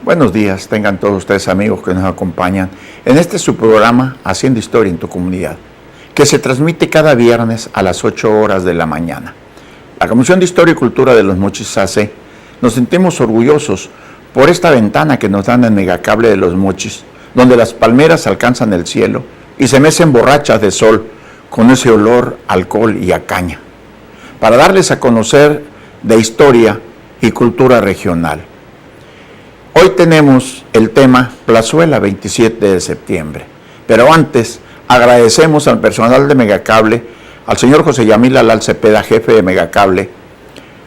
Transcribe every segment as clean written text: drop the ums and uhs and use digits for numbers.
Buenos días, tengan todos ustedes amigos que nos acompañan en este su programa Haciendo Historia en tu Comunidad, que se transmite cada viernes a las 8 horas de la mañana. La Comisión de Historia y Cultura de Los Mochis AC nos sentimos orgullosos por esta ventana que nos dan en Megacable de Los Mochis, donde las palmeras alcanzan el cielo y se mecen borrachas de sol con ese olor a alcohol y a caña, para darles a conocer de historia y cultura regional. Hoy tenemos el tema Plazuela 27 de septiembre, pero antes agradecemos al personal de Megacable, al señor José Yamil Alal Cepeda, jefe de Megacable,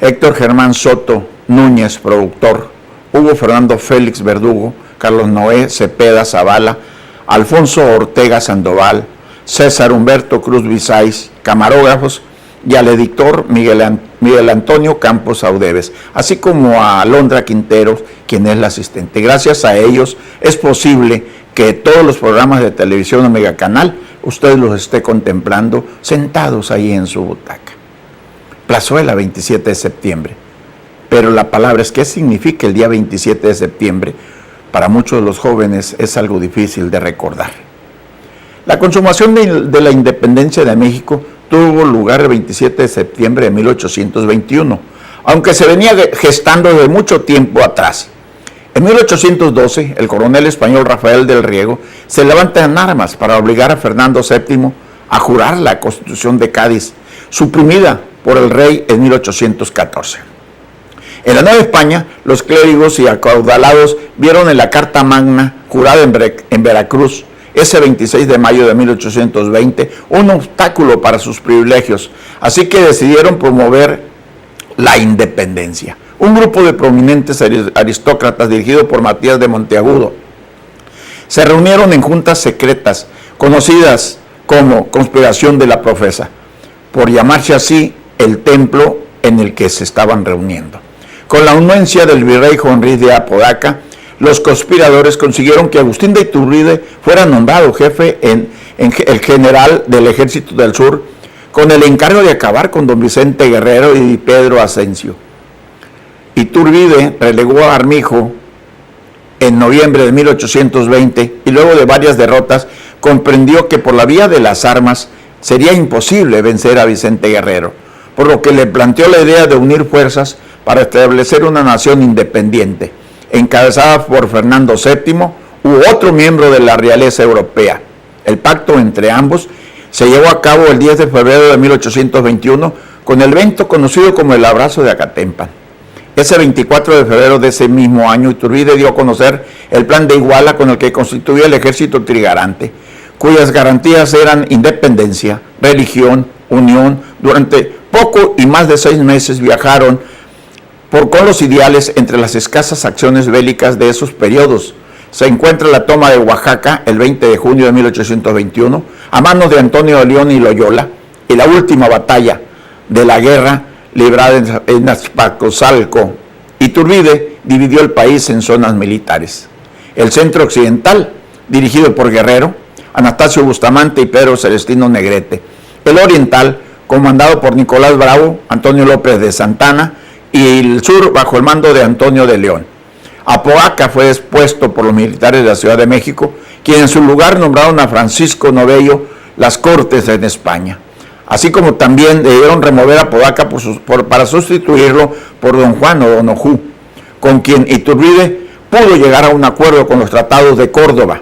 Héctor Germán Soto Núñez, productor, Hugo Fernando Félix Verdugo, Carlos Noé Cepeda Zavala, Alfonso Ortega Sandoval, César Humberto Cruz Visáis, camarógrafos, y al editor Miguel Antonio Campos Audeves, así como a Alondra Quinteros, quien es la asistente. Gracias a ellos es posible que todos los programas de televisión o Megacanal usted los esté contemplando sentados ahí en su butaca. Plazuela 27 de septiembre. Pero la palabra es, ¿qué significa el día 27 de septiembre? Para muchos de los jóvenes es algo difícil de recordar. La consumación de la independencia de México tuvo lugar el 27 de septiembre de 1821, aunque se venía gestando de mucho tiempo atrás. En 1812, el coronel español Rafael del Riego se levanta en armas para obligar a Fernando VII a jurar la Constitución de Cádiz, suprimida por el rey en 1814. En la Nueva España, los clérigos y acaudalados vieron en la Carta Magna, jurada en Veracruz, ese 26 de mayo de 1820, un obstáculo para sus privilegios, así que decidieron promover la independencia. Un grupo de prominentes aristócratas dirigido por Matías de Monteagudo se reunieron en juntas secretas, conocidas como Conspiración de la Profesa, por llamarse así el templo en el que se estaban reuniendo. Con la anuencia del virrey Juan Ruiz de Apodaca, los conspiradores consiguieron que Agustín de Iturbide fuera nombrado jefe en el general del Ejército del Sur, con el encargo de acabar con don Vicente Guerrero y Pedro Asensio. Iturbide relegó a Armijo en noviembre de 1820 y luego de varias derrotas comprendió que por la vía de las armas sería imposible vencer a Vicente Guerrero, por lo que le planteó la idea de unir fuerzas para establecer una nación independiente, encabezada por Fernando VII u otro miembro de la realeza europea. El pacto entre ambos se llevó a cabo el 10 de febrero de 1821 con el evento conocido como el Abrazo de Acatempan. Ese 24 de febrero de ese mismo año, Iturbide dio a conocer el plan de Iguala con el que constituía el ejército trigarante, cuyas garantías eran independencia, religión, unión. Durante poco y más de 6 meses viajaron con los ideales entre las escasas acciones bélicas de esos periodos. Se encuentra la toma de Oaxaca el 20 de junio de 1821 a manos de Antonio de León y Loyola, y la última batalla de la guerra librada en Azcapotzalco. Iturbide dividió el país en zonas militares. El centro occidental, dirigido por Guerrero, Anastasio Bustamante y Pedro Celestino Negrete. El oriental, comandado por Nicolás Bravo, Antonio López de Santana, y el sur bajo el mando de Antonio de León. Apodaca fue expuesto por los militares de la Ciudad de México, quienes en su lugar nombraron a Francisco Novello las Cortes en España. Así como también debieron remover a Apodaca para sustituirlo por don Juan o don Ojú, con quien Iturbide pudo llegar a un acuerdo con los tratados de Córdoba.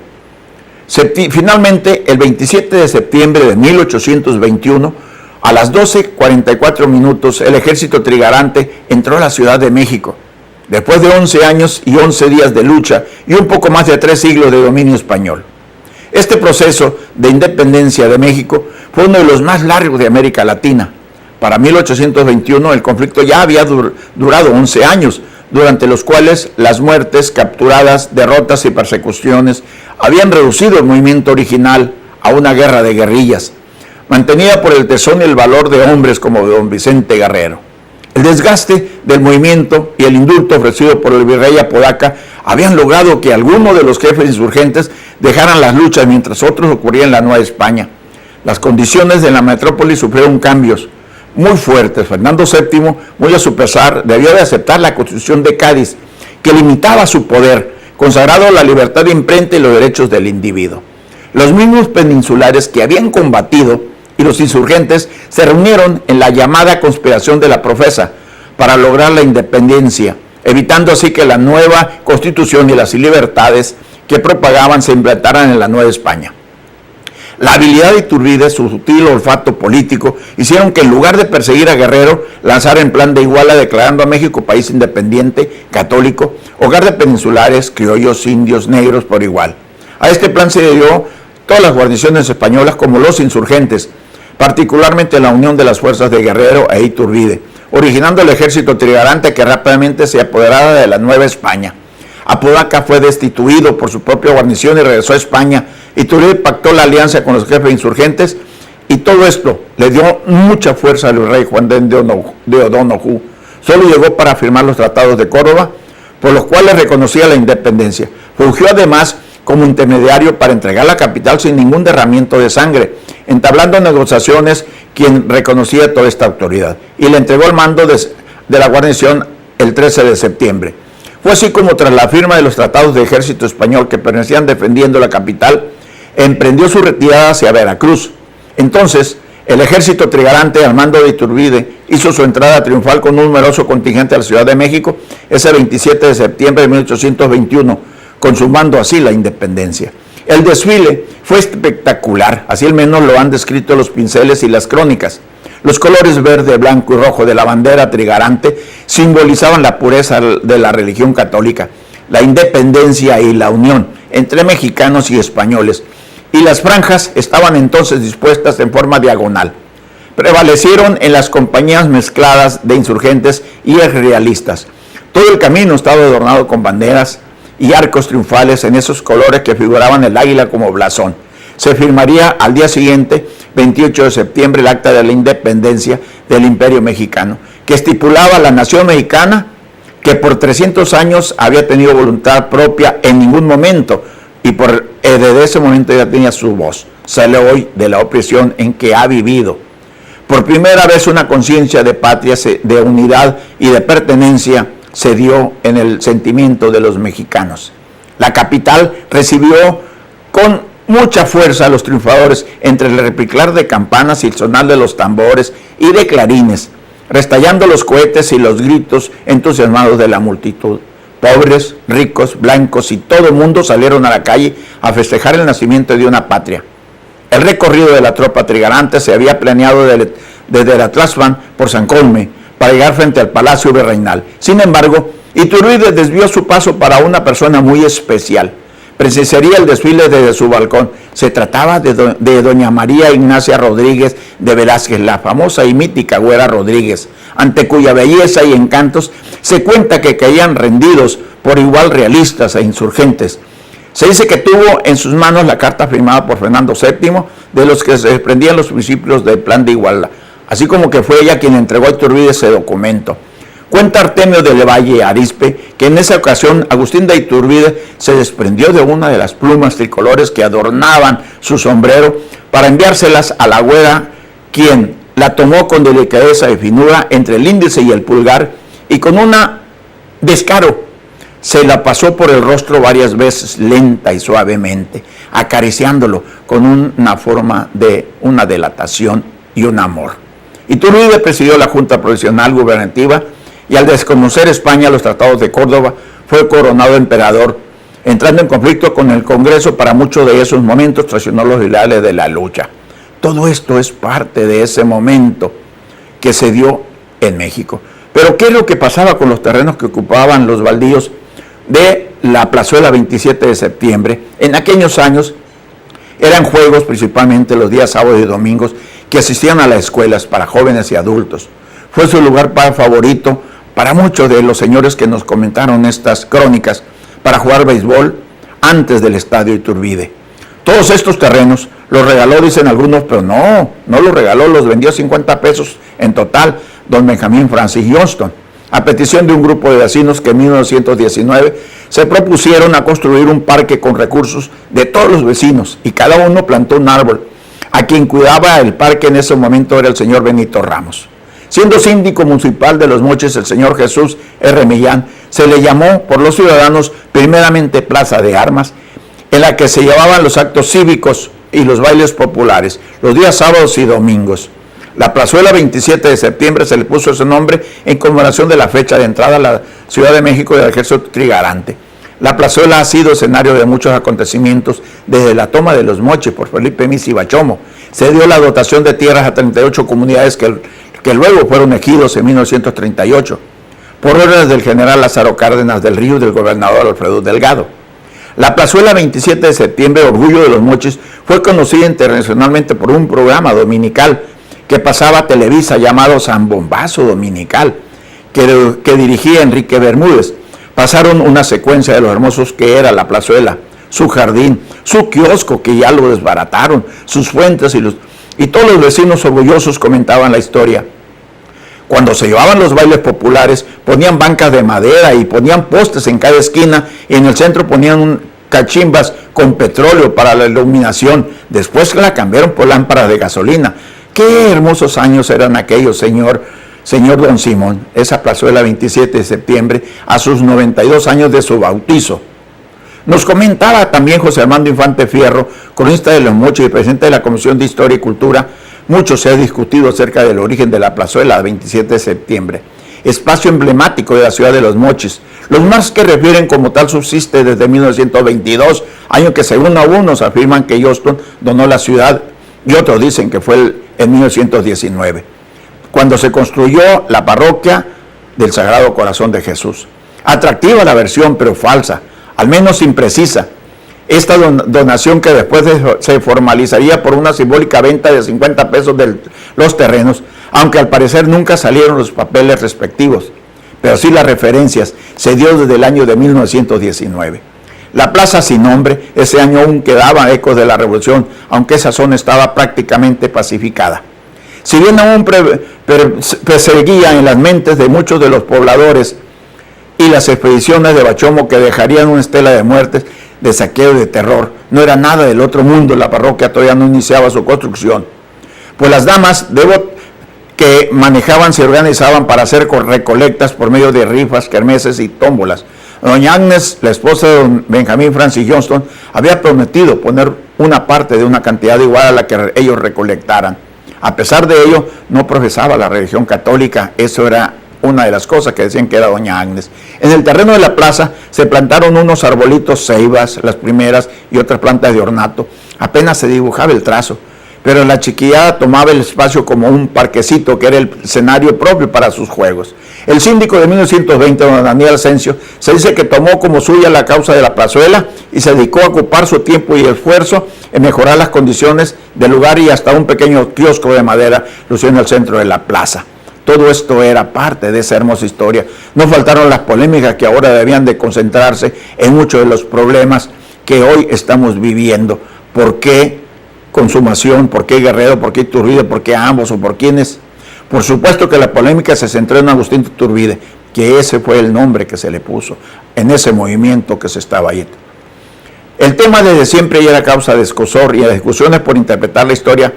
Finalmente, el 27 de septiembre de 1821, a las 12:44 minutos, el ejército trigarante entró a la Ciudad de México, después de 11 años y 11 días de lucha y un poco más de 3 siglos de dominio español. Este proceso de independencia de México fue uno de los más largos de América Latina. Para 1821 el conflicto ya había durado 11 años, durante los cuales las muertes, capturadas, derrotas y persecuciones habían reducido el movimiento original a una guerra de guerrillas, mantenida por el tesón y el valor de hombres como don Vicente Guerrero. El desgaste del movimiento y el indulto ofrecido por el virrey Apodaca habían logrado que algunos de los jefes insurgentes dejaran las luchas mientras otros ocurrían en la Nueva España. Las condiciones de la metrópoli sufrieron cambios muy fuertes. Fernando VII, muy a su pesar, debió de aceptar la Constitución de Cádiz, que limitaba su poder, consagrado la libertad de imprenta y los derechos del individuo. Los mismos peninsulares que habían combatido y los insurgentes se reunieron en la llamada conspiración de la Profesa para lograr la independencia, evitando así que la nueva constitución y las libertades que propagaban se implantaran en la Nueva España. La habilidad de Iturbide, su sutil olfato político, hicieron que en lugar de perseguir a Guerrero, lanzara en plan de Iguala declarando a México país independiente, católico, hogar de peninsulares, criollos, indios, negros por igual. A este plan se dio todas las guarniciones españolas como los insurgentes, particularmente la unión de las fuerzas de Guerrero e Iturbide, originando el ejército trigarante que rápidamente se apoderara de la Nueva España. Apodaca fue destituido por su propia guarnición y regresó a España. Iturbide pactó la alianza con los jefes insurgentes y todo esto le dio mucha fuerza al rey Juan de O'Donoghue. Solo llegó para firmar los tratados de Córdoba, por los cuales reconocía la independencia. Fungió además como intermediario para entregar la capital sin ningún derramamiento de sangre, entablando negociaciones quien reconocía toda esta autoridad, y le entregó el mando de la guarnición el 13 de septiembre. Fue así como tras la firma de los tratados de ejército español que permanecían defendiendo la capital, emprendió su retirada hacia Veracruz. Entonces, el ejército trigarante al mando de Iturbide hizo su entrada triunfal con un numeroso contingente a la Ciudad de México ese 27 de septiembre de 1821, consumando así la independencia. El desfile fue espectacular, así al menos lo han descrito los pinceles y las crónicas. Los colores verde, blanco y rojo de la bandera trigarante simbolizaban la pureza de la religión católica, la independencia y la unión entre mexicanos y españoles, y las franjas estaban entonces dispuestas en forma diagonal. Prevalecieron en las compañías mezcladas de insurgentes y realistas. Todo el camino estaba adornado con banderas y arcos triunfales en esos colores que figuraban el águila como blasón. Se firmaría al día siguiente, 28 de septiembre, el Acta de la Independencia del Imperio Mexicano, que estipulaba a la nación mexicana que por 300 años había tenido voluntad propia en ningún momento y desde ese momento ya tenía su voz. Sale hoy de la opresión en que ha vivido. Por primera vez una conciencia de patria, de unidad y de pertenencia se dio en el sentimiento de los mexicanos. La capital recibió con mucha fuerza a los triunfadores entre el repicar de campanas y el sonar de los tambores y de clarines, restallando los cohetes y los gritos entusiasmados de la multitud. Pobres, ricos, blancos y todo el mundo salieron a la calle a festejar el nacimiento de una patria. El recorrido de la tropa trigarante se había planeado desde la Tlaxpan por San Colme para llegar frente al Palacio Virreinal. Sin embargo, Iturbide desvió su paso para una persona muy especial. Presenciaría el desfile desde su balcón. Se trataba de doña María Ignacia Rodríguez de Velázquez, la famosa y mítica Güera Rodríguez, ante cuya belleza y encantos se cuenta que caían rendidos por igual realistas e insurgentes. Se dice que tuvo en sus manos la carta firmada por Fernando VII, de los que se desprendían los principios del Plan de Iguala, así como que fue ella quien entregó a Iturbide ese documento. Cuenta Artemio de Levalle Arispe que en esa ocasión Agustín de Iturbide se desprendió de una de las plumas tricolores que adornaban su sombrero para enviárselas a la güera, quien la tomó con delicadeza y finura entre el índice y el pulgar y con un descaro se la pasó por el rostro varias veces, lenta y suavemente, acariciándolo con una forma de una delatación y un amor. Iturbide presidió la Junta Provisional Gubernativa y al desconocer España los tratados de Córdoba fue coronado emperador, entrando en conflicto con el Congreso. Para muchos de esos momentos traicionó los ideales de la lucha. Todo esto es parte de ese momento que se dio en México. Pero ¿qué es lo que pasaba con los terrenos que ocupaban los baldíos de la plazuela 27 de septiembre? En aquellos años eran juegos, principalmente los días sábados y domingos, que asistían a las escuelas para jóvenes y adultos. Fue su lugar favorito para muchos de los señores que nos comentaron estas crónicas para jugar béisbol antes del estadio Iturbide. Todos estos terrenos los regaló, dicen algunos, pero no los regaló, los vendió 50 pesos en total don Benjamín Francis Johnston, a petición de un grupo de vecinos que en 1919 se propusieron a construir un parque con recursos de todos los vecinos y cada uno plantó un árbol. A quien cuidaba el parque en ese momento era el señor Benito Ramos. Siendo síndico municipal de Los Mochis el señor Jesús R. Millán, se le llamó por los ciudadanos primeramente Plaza de Armas, en la que se llevaban los actos cívicos y los bailes populares, los días sábados y domingos. La plazuela 27 de septiembre se le puso ese nombre en conmemoración de la fecha de entrada a la Ciudad de México del ejército trigarante. La plazuela ha sido escenario de muchos acontecimientos desde la toma de Los Mochis por Felipe Misi Bachomo. Se dio la dotación de tierras a 38 comunidades que luego fueron ejidos en 1938, por órdenes del general Lázaro Cárdenas del Río y del gobernador Alfredo Delgado. La plazuela 27 de septiembre, Orgullo de Los Mochis, fue conocida internacionalmente por un programa dominical que pasaba Televisa llamado San Bombazo Dominical, que dirigía Enrique Bermúdez. Pasaron una secuencia de lo hermosos que era la plazuela, su jardín, su kiosco que ya lo desbarataron, sus fuentes y todos los vecinos orgullosos comentaban la historia. Cuando se llevaban los bailes populares, ponían bancas de madera y ponían postes en cada esquina, y en el centro ponían cachimbas con petróleo para la iluminación. Después la cambiaron por lámparas de gasolina. Qué hermosos años eran aquellos, señor don Simón. Esa plazuela 27 de septiembre, a sus 92 años de su bautizo. Nos comentaba también José Armando Infante Fierro, cronista de Los Mochis y presidente de la Comisión de Historia y Cultura. Mucho se ha discutido acerca del origen de la plazuela 27 de septiembre, espacio emblemático de la ciudad de Los Mochis. Los más que refieren como tal subsiste desde 1922, año que según algunos afirman que Johnston donó la ciudad y otros dicen que fue en 1919, cuando se construyó la parroquia del Sagrado Corazón de Jesús. Atractiva la versión, pero falsa, al menos imprecisa. Esta donación, que después se formalizaría por una simbólica venta de 50 pesos de los terrenos, aunque al parecer nunca salieron los papeles respectivos, pero sí las referencias, se dio desde el año de 1919. La plaza sin nombre, ese año aún quedaba ecos de la revolución, aunque esa zona estaba prácticamente pacificada. Si bien aún perseguía en las mentes de muchos de los pobladores y las expediciones de Bachomo que dejarían una estela de muertes, de saqueo y de terror, no era nada del otro mundo, la parroquia todavía no iniciaba su construcción. Pues las damas que manejaban se organizaban para hacer recolectas por medio de rifas, kermeses y tómbolas. Doña Agnes, la esposa de don Benjamín Francis Johnston, había prometido poner una parte de una cantidad igual a la que ellos recolectaran. A pesar de ello, no profesaba la religión católica. Eso era una de las cosas que decían que era doña Agnes. En el terreno de la plaza se plantaron unos arbolitos, ceibas, las primeras, y otras plantas de ornato. Apenas se dibujaba el trazo, pero la chiquillada tomaba el espacio como un parquecito que era el escenario propio para sus juegos. El síndico de 1920, don Daniel Asensio, se dice que tomó como suya la causa de la plazuela y se dedicó a ocupar su tiempo y esfuerzo en mejorar las condiciones del lugar, y hasta un pequeño kiosco de madera lució en el centro de la plaza. Todo esto era parte de esa hermosa historia. No faltaron las polémicas que ahora debían de concentrarse en muchos de los problemas que hoy estamos viviendo. ¿Por qué Consumación? ¿Por qué Guerrero? ¿Por qué Iturbide? ¿Por qué ambos? ¿O por quiénes? Por supuesto que la polémica se centró en Agustín Iturbide, que ese fue el nombre que se le puso en ese movimiento que se estaba ahí. El tema desde siempre ya era causa de escozor y de discusiones por interpretar la historia,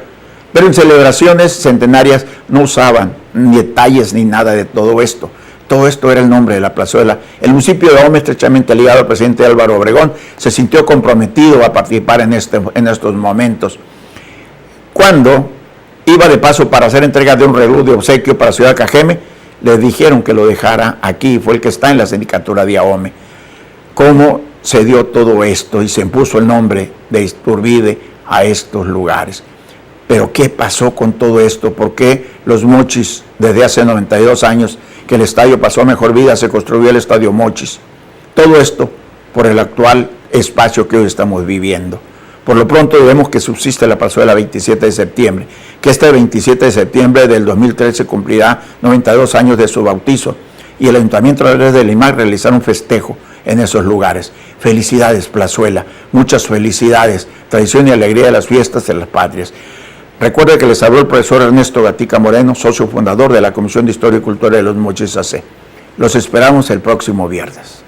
pero en celebraciones centenarias no usaban ni detalles ni nada de todo esto. Todo esto era el nombre de la plazuela. El municipio de Ahome, estrechamente ligado al presidente Álvaro Obregón, se sintió comprometido a participar en estos momentos. Cuando iba de paso para hacer entrega de un reloj de obsequio para Ciudad Cajeme, le dijeron que lo dejara aquí. Fue el que está en la sindicatura de Ahome. ¿Cómo se dio todo esto y se impuso el nombre de Iturbide a estos lugares? Pero ¿qué pasó con todo esto? ¿Por qué Los Mochis, desde hace 92 años que el estadio pasó a mejor vida, se construyó el Estadio Mochis? Todo esto por el actual espacio que hoy estamos viviendo. Por lo pronto vemos que subsiste la plazuela 27 de septiembre, que este 27 de septiembre del 2013 cumplirá 92 años de su bautizo, y el Ayuntamiento de Limac realizará un festejo en esos lugares. Felicidades, plazuela, muchas felicidades, tradición y alegría de las fiestas de las patrias. Recuerde que les habló el profesor Ernesto Gatica Moreno, socio fundador de la Comisión de Historia y Cultura de Los Mochis AC. Los esperamos el próximo viernes.